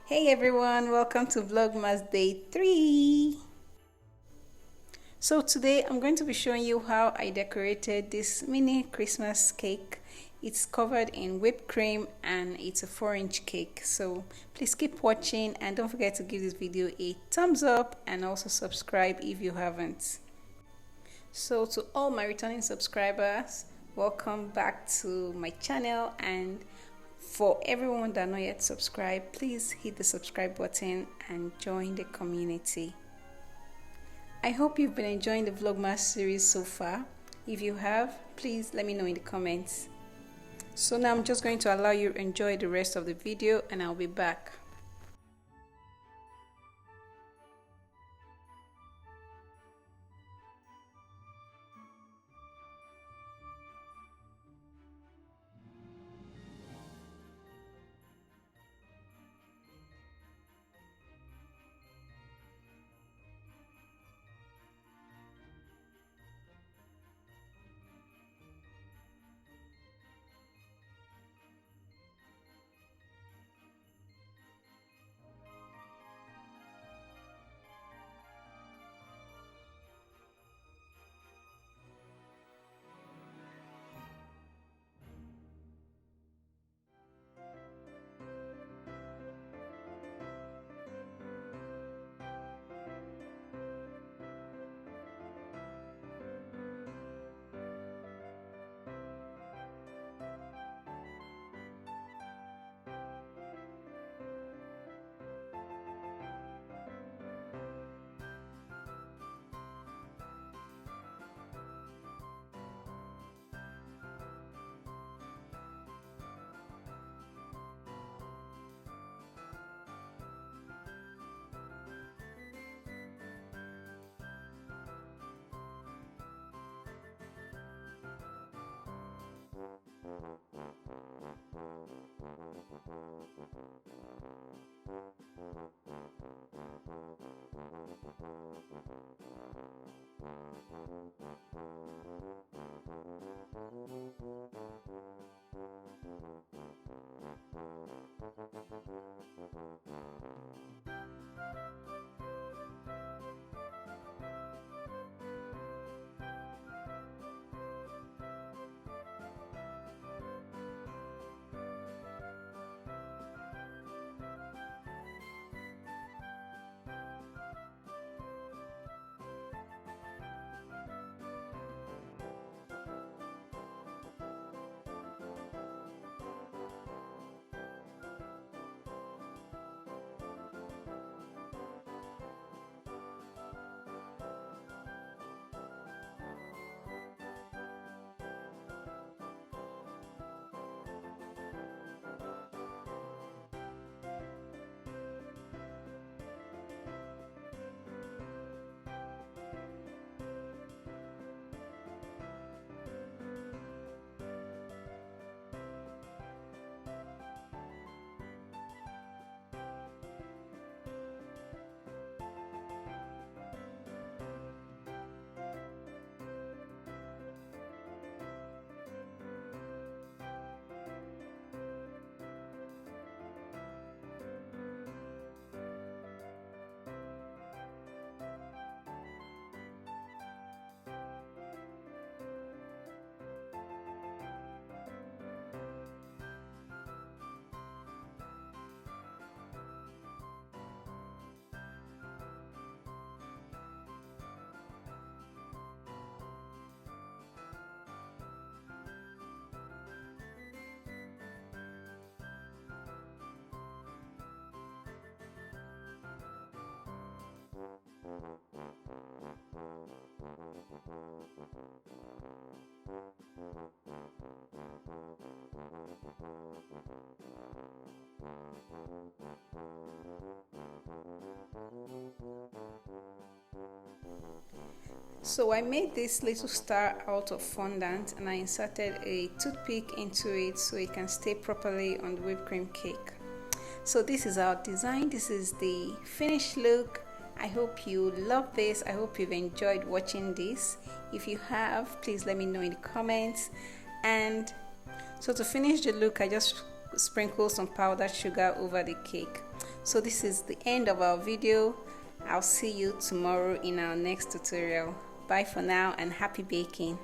Hey everyone, welcome to Vlogmas Day 3. So today I'm going to be showing you how I decorated this mini Christmas cake. It's covered in whipped cream and it's a 4-inch cake. So please keep watching and don't forget to give this video a thumbs up and also subscribe if you haven't. So to all my returning subscribers, welcome back to my channel, and for everyone that not yet subscribed, please hit the subscribe button and join the community. I hope you've been enjoying the Vlogmas series so far. If you have, please let me know in the comments. So now I'm just going to allow you to enjoy the rest of the video and I'll be back. So I made this little star out of fondant and I inserted a toothpick into it so it can stay properly on the whipped cream cake. So this is our design. This is the finished look. I hope you love this. I hope you've enjoyed watching this. If you have, please let me know in the comments. And so to finish the look, I just sprinkle some powdered sugar over the cake. So this is the end of our video. I'll see you tomorrow in our next tutorial. Bye for now and happy baking.